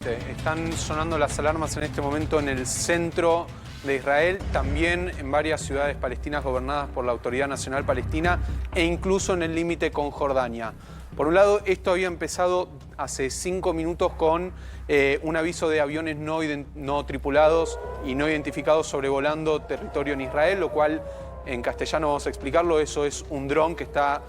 Están sonando las alarmas en este momento en el centro de Israel, también en varias ciudades palestinas gobernadas por la Autoridad Nacional Palestina e incluso en el límite con Jordania. Por un lado, esto había empezado hace 5 minutos con un aviso de aviones no tripulados y no identificados sobrevolando territorio en Israel, lo cual en castellano vamos a explicarlo, eso es un dron que está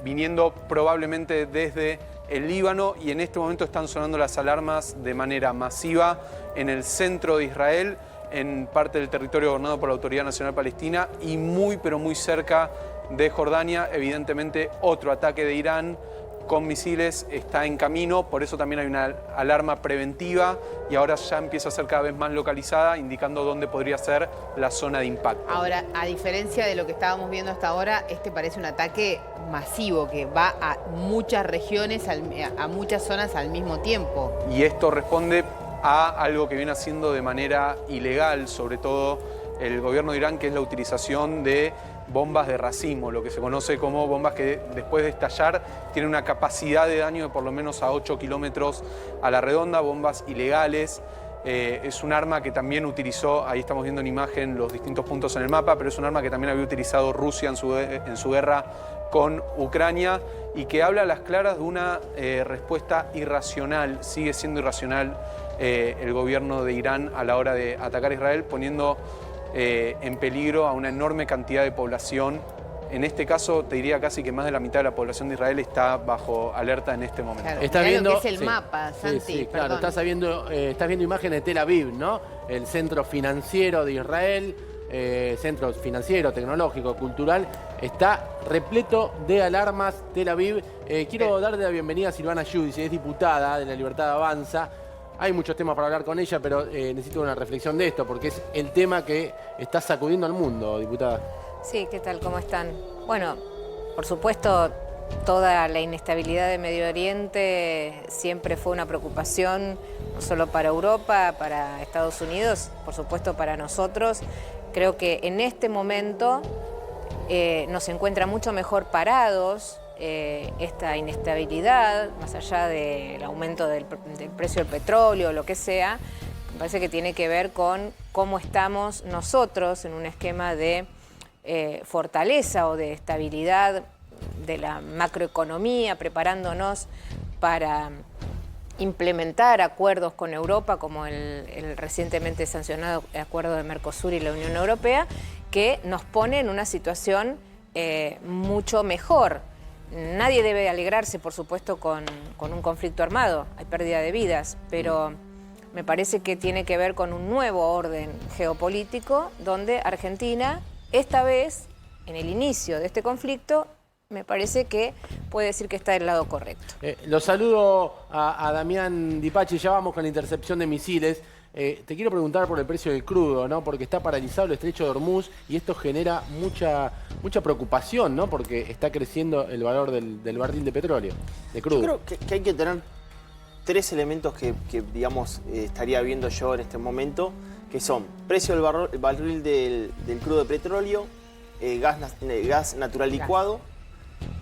viniendo probablemente desde el Líbano, y en este momento están sonando las alarmas de manera masiva en el centro de Israel, en parte del territorio gobernado por la Autoridad Nacional Palestina y muy pero muy cerca de Jordania. Evidentemente otro ataque de Irán con misiles está en camino, por eso también hay una alarma preventiva y ahora ya empieza a ser cada vez más localizada, indicando dónde podría ser la zona de impacto. Ahora, a diferencia de lo que estábamos viendo hasta ahora, este parece un ataque masivo que va a muchas regiones, a muchas zonas al mismo tiempo. Y esto responde a algo que viene haciendo de manera ilegal, sobre todo el gobierno de Irán, que es la utilización de bombas de racimo, lo que se conoce como bombas que después de estallar tienen una capacidad de daño de por lo menos a 8 kilómetros a la redonda, bombas ilegales. Es un arma que también utilizó, ahí estamos viendo en imagen los distintos puntos en el mapa, pero es un arma que también había utilizado Rusia en su guerra con Ucrania y que habla a las claras de una respuesta irracional. Sigue siendo irracional el gobierno de Irán a la hora de atacar a Israel, poniendo en peligro a una enorme cantidad de población. En este caso, te diría casi que más de la mitad de la población de Israel está bajo alerta en este momento. Claro, Estás viendo lo que es el mapa, Santi, sí, claro, estás viendo imágenes de Tel Aviv, ¿no? El centro financiero de Israel, centro financiero, tecnológico, cultural, está repleto de alarmas. Tel Aviv. Quiero darle la bienvenida a Silvana Giudice, es diputada de La Libertad Avanza. Hay muchos temas para hablar con ella, pero necesito una reflexión de esto, porque es el tema que está sacudiendo al mundo, diputada. Sí, ¿qué tal? ¿Cómo están? Bueno, por supuesto, toda la inestabilidad de Medio Oriente siempre fue una preocupación, no solo para Europa, para Estados Unidos, por supuesto para nosotros. Creo que en este momento nos encuentra mucho mejor parados esta inestabilidad, más allá del aumento del precio del petróleo, lo que sea. Me parece que tiene que ver con cómo estamos nosotros en un esquema de fortaleza o de estabilidad de la macroeconomía, preparándonos para implementar acuerdos con Europa, como el recientemente sancionado acuerdo de Mercosur y la Unión Europea, que nos pone en una situación mucho mejor. Nadie debe alegrarse, por supuesto, con un conflicto armado, hay pérdida de vidas, pero me parece que tiene que ver con un nuevo orden geopolítico donde Argentina, esta vez, en el inicio de este conflicto, me parece que puede decir que está del lado correcto. Lo saludo a Damián Di Pachi, ya vamos con la intercepción de misiles. Te quiero preguntar por el precio del crudo, ¿no? Porque está paralizado el estrecho de Hormuz y esto genera mucha preocupación, ¿no? Porque está creciendo el valor del barril de petróleo, de crudo. Yo creo que hay que tener 3 elementos que digamos, estaría viendo yo en este momento, que son precio del barril del crudo de petróleo, gas natural licuado,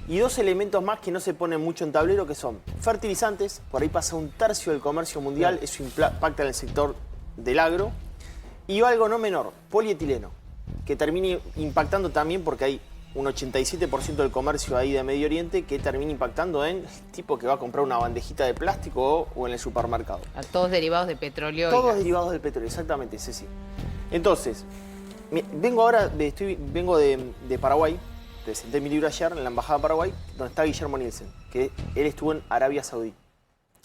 y 2 elementos más que no se ponen mucho en tablero, que son fertilizantes, por ahí pasa 1/3 del comercio mundial, eso impacta en el sector del agro, y algo no menor, polietileno, que termine impactando también porque hay un 87% del comercio ahí de Medio Oriente que termina impactando en el tipo que va a comprar una bandejita de plástico o en el supermercado. A todos derivados de petróleo. Todos derivados del petróleo, exactamente, sí. Entonces, vengo de Paraguay. Presenté mi libro ayer en la Embajada de Paraguay, donde está Guillermo Nielsen, que él estuvo en Arabia Saudí.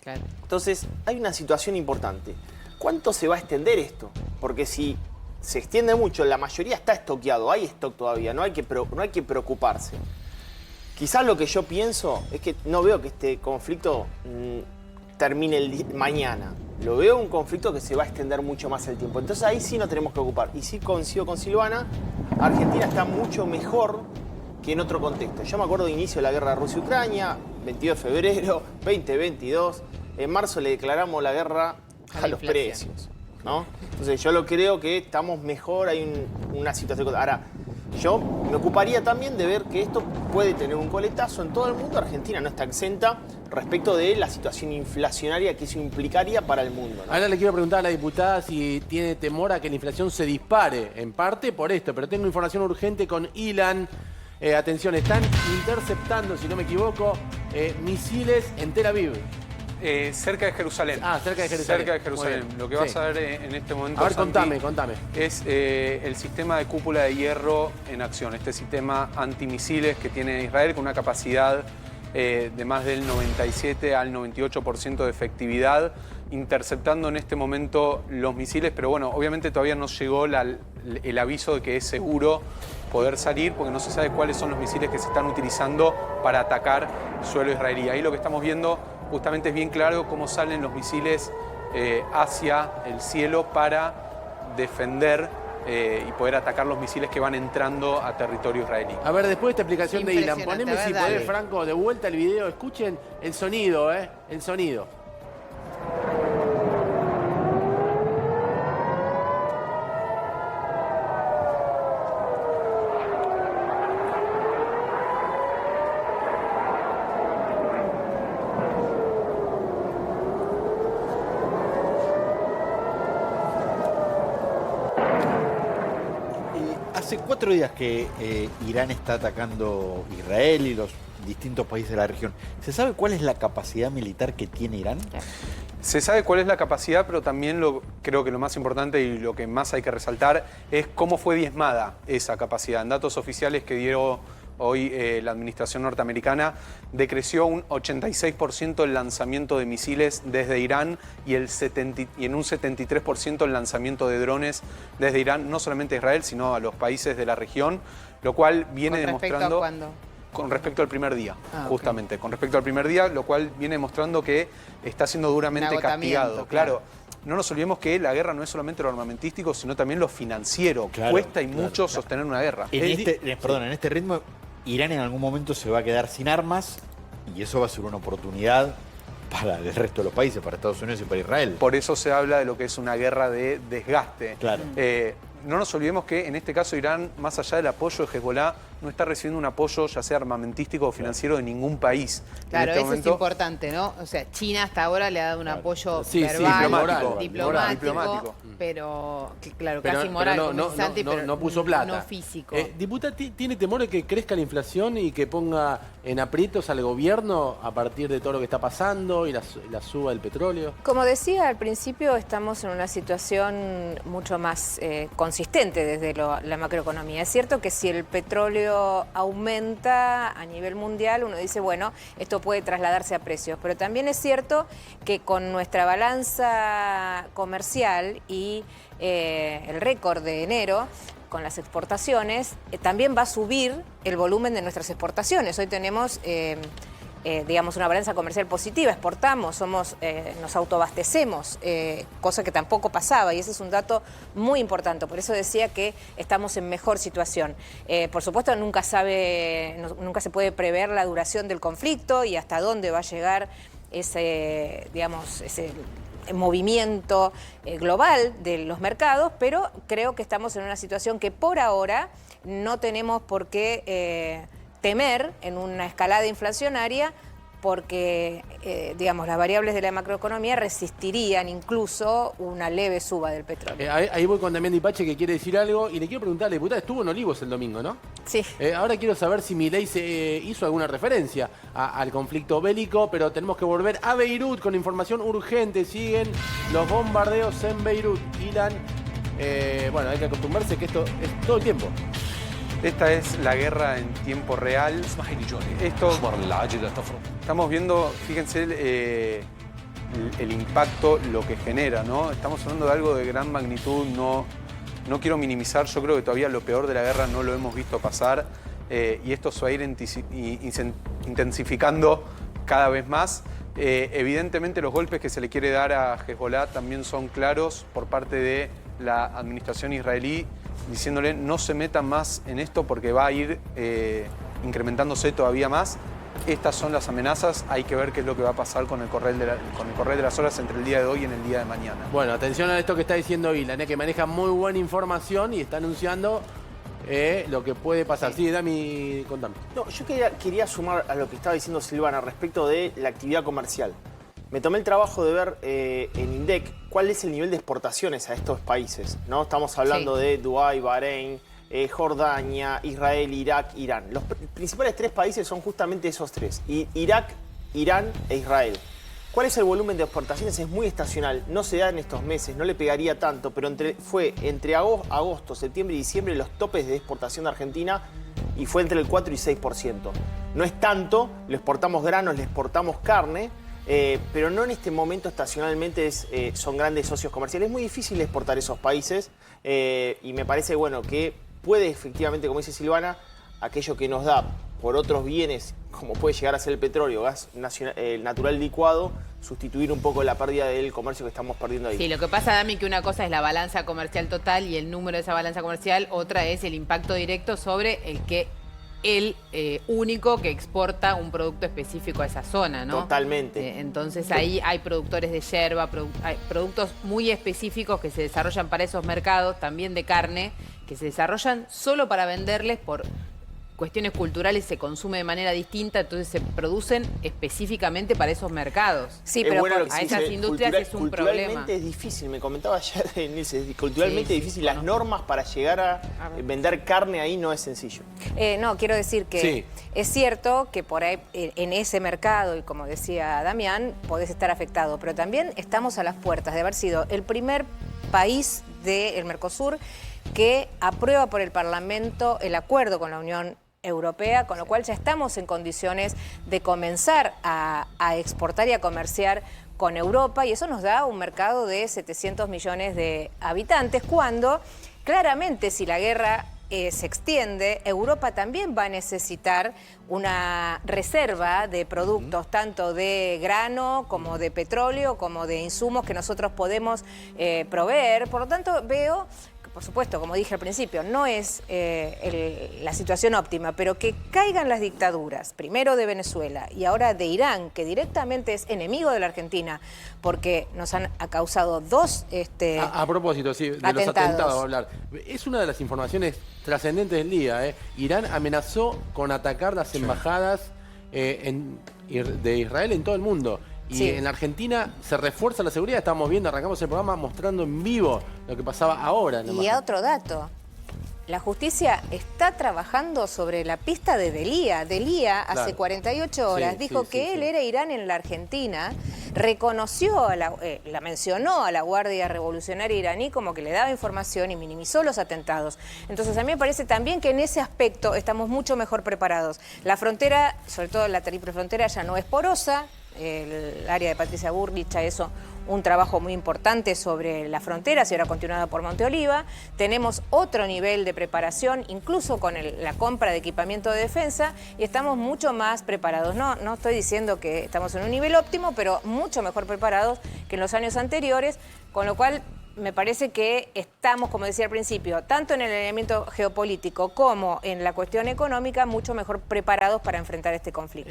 Claro. Entonces, hay una situación importante. ¿Cuánto se va a extender esto? Porque si se extiende mucho, la mayoría está estoqueado, hay stock todavía, no hay que preocuparse. Quizás lo que yo pienso es que no veo que este conflicto termine mañana. Lo veo un conflicto que se va a extender mucho más el tiempo. Entonces ahí sí nos tenemos que ocupar. Y sí coincido con Silvana, Argentina está mucho mejor que en otro contexto. Yo me acuerdo de inicio de la guerra de Rusia-Ucrania, 22 de febrero, 2022. En marzo le declaramos la guerra a los precios, ¿no? Entonces yo lo creo que estamos mejor, hay una situación. Ahora, Yo me ocuparía también de ver que esto puede tener un coletazo en todo el mundo. Argentina no está exenta respecto de la situación inflacionaria que eso implicaría para el mundo, ¿no? Ahora le quiero preguntar a la diputada si tiene temor a que la inflación se dispare, en parte por esto, pero tengo información urgente con Ilan. Atención, están interceptando, si no me equivoco, misiles en Tel Aviv. Cerca de Jerusalén. Cerca de Jerusalén. Cerca de Jerusalén. Lo que vas a ver en este momento, A ver, Santi, contame. es el sistema de cúpula de hierro en acción. Este sistema antimisiles que tiene Israel con una capacidad de más del 97 al 98% de efectividad, interceptando en este momento los misiles, pero bueno, obviamente todavía no llegó el aviso de que es seguro poder salir, porque no se sabe cuáles son los misiles que se están utilizando para atacar suelo israelí. Ahí lo que estamos viendo justamente es bien claro cómo salen los misiles hacia el cielo para defender y poder atacar los misiles que van entrando a territorio israelí. A ver, después de esta explicación de Ilan, Impresionante, poneme si ¿verdad? podés, Franco, de vuelta el video. Escuchen el sonido, el sonido. Hace 4 días que Irán está atacando Israel y los distintos países de la región. ¿Se sabe cuál es la capacidad militar que tiene Irán? Se sabe cuál es la capacidad, pero también creo que lo más importante y lo que más hay que resaltar es cómo fue diezmada esa capacidad. En datos oficiales que dio hoy la administración norteamericana, decreció un 86% el lanzamiento de misiles desde Irán y en un 73% el lanzamiento de drones desde Irán, no solamente a Israel, sino a los países de la región, lo cual viene demostrando... ¿Con respecto a cuándo? Con respecto al primer día, justamente. Ok. Con respecto al primer día, lo cual viene demostrando que está siendo duramente Un agotamiento, castigado. Claro. No nos olvidemos que la guerra no es solamente lo armamentístico, sino también lo financiero. Claro, Cuesta y claro, mucho claro. sostener una guerra. En este ritmo, Irán en algún momento se va a quedar sin armas y eso va a ser una oportunidad para el resto de los países, para Estados Unidos y para Israel. Por eso se habla de lo que es una guerra de desgaste. Claro. No nos olvidemos que en este caso Irán, más allá del apoyo de Hezbollah, no está recibiendo un apoyo ya sea armamentístico o financiero de ningún país. Claro, en este eso momento, es importante, ¿no? O sea, China hasta ahora le ha dado un apoyo Sí, sí, verbal, diplomático, diplomático, pero claro, Pero- casi pero moral, no- como no- dice Santi, no- pero no puso plata. no físico. Diputada, ¿tiene temor de que crezca la inflación y que ponga en aprietos al gobierno a partir de todo lo que está pasando y la suba del petróleo? Como decía al principio, estamos en una situación mucho más consistente desde la macroeconomía. Es cierto que si el petróleo aumenta a nivel mundial, uno dice, bueno, esto puede trasladarse a precios, pero también es cierto que con nuestra balanza comercial y el récord de enero, con las exportaciones, también va a subir el volumen de nuestras exportaciones. Hoy tenemos... digamos, una balanza comercial positiva, exportamos, nos autoabastecemos, cosa que tampoco pasaba, y ese es un dato muy importante. Por eso decía que estamos en mejor situación. Por supuesto, nunca se puede prever la duración del conflicto y hasta dónde va a llegar ese movimiento global de los mercados, pero creo que estamos en una situación que por ahora no tenemos por qué temer en una escalada inflacionaria, porque digamos, las variables de la macroeconomía resistirían incluso una leve suba del petróleo. Ahí voy con Damián Dipache, que quiere decir algo, y le quiero preguntar a la diputada, estuvo en Olivos el domingo, ¿no? Sí. Ahora quiero saber si Milei se hizo alguna referencia al conflicto bélico, pero tenemos que volver a Beirut con información urgente. Siguen los bombardeos en Beirut. Ilan, bueno, hay que acostumbrarse que esto es todo el tiempo. Esta es la guerra en tiempo real. Estamos viendo, fíjense, el impacto, lo que genera, ¿no? Estamos hablando de algo de gran magnitud, no quiero minimizar, yo creo que todavía lo peor de la guerra no lo hemos visto pasar y esto se va a ir intensificando cada vez más. Evidentemente los golpes que se le quiere dar a Hezbollah también son claros por parte de la administración israelí, diciéndole no se metan más en esto porque va a ir incrementándose todavía más. Estas son las amenazas, hay que ver qué es lo que va a pasar con el correr de las horas entre el día de hoy y en el día de mañana. Bueno, atención a esto que está diciendo Ilan, que maneja muy buena información y está anunciando lo que puede pasar. Sí, Dami, contame. No, yo quería sumar a lo que estaba diciendo Silvana respecto de la actividad comercial. Me tomé el trabajo de ver en INDEC cuál es el nivel de exportaciones a estos países, ¿no? Estamos hablando de Dubái, Bahrein, Jordania, Israel, Irak, Irán. Los principales 3 países son justamente esos 3, Irak, Irán e Israel. ¿Cuál es el volumen de exportaciones? Es muy estacional, no se da en estos meses, no le pegaría tanto, pero fue entre agosto, septiembre y diciembre los topes de exportación de Argentina y fue entre el 4 y 6%. No es tanto, le exportamos granos, le exportamos carne, pero no en este momento estacionalmente son grandes socios comerciales. Es muy difícil exportar esos países y me parece bueno que puede efectivamente, como dice Silvana, aquello que nos da por otros bienes, como puede llegar a ser el petróleo, gas natural licuado, sustituir un poco la pérdida del comercio que estamos perdiendo ahí. Sí, lo que pasa, Dami, que una cosa es la balanza comercial total y el número de esa balanza comercial, otra es el impacto directo sobre el único que exporta un producto específico a esa zona, ¿no? Totalmente. Entonces ahí hay productores de yerba, hay productos muy específicos que se desarrollan para esos mercados, también de carne, que se desarrollan solo para venderles por cuestiones culturales, se consume de manera distinta, entonces se producen específicamente para esos mercados. Sí, pero a esas industrias es un problema. Culturalmente es difícil, me comentaba ayer Nilce, culturalmente es difícil. Las normas para llegar a vender carne ahí no es sencillo. No, quiero decir que Sí. es cierto que por ahí en ese mercado, y como decía Damián, podés estar afectado, pero también estamos a las puertas de haber sido el primer país del Mercosur que aprueba por el Parlamento el acuerdo con la Unión Europea, con lo cual ya estamos en condiciones de comenzar a exportar y a comerciar con Europa, y eso nos da un mercado de 700 millones de habitantes, cuando claramente si la guerra se extiende, Europa también va a necesitar una reserva de productos, tanto de grano como de petróleo, como de insumos que nosotros podemos proveer. Por lo tanto, veo, por supuesto, como dije al principio, no es la situación óptima, pero que caigan las dictaduras, primero de Venezuela y ahora de Irán, que directamente es enemigo de la Argentina, porque nos ha causado 2 A propósito, sí, de los atentados a hablar. Es una de las informaciones trascendentes del día. Irán amenazó con atacar las embajadas de Israel en todo el mundo. Y Sí. en la Argentina se refuerza la seguridad. Estamos viendo, arrancamos el programa mostrando en vivo lo que pasaba ahora. En la Y embajada. otro dato. La justicia está trabajando sobre la pista de Delia. Delia, hace Claro. 48 horas, Sí, dijo sí, que sí, él sí. era Irán en la Argentina, reconoció, la mencionó a la Guardia Revolucionaria iraní como que le daba información y minimizó los atentados. Entonces a mí me parece también que en ese aspecto estamos mucho mejor preparados. La frontera, sobre todo la triple frontera, ya no es porosa. El área de Patricia Bullrich ha hecho un trabajo muy importante sobre las fronteras y ahora continuada por Monte Oliva. Tenemos otro nivel de preparación, incluso con la compra de equipamiento de defensa, y estamos mucho más preparados. No estoy diciendo que estamos en un nivel óptimo, pero mucho mejor preparados que en los años anteriores, con lo cual me parece que estamos, como decía al principio, tanto en el elemento geopolítico como en la cuestión económica, mucho mejor preparados para enfrentar este conflicto.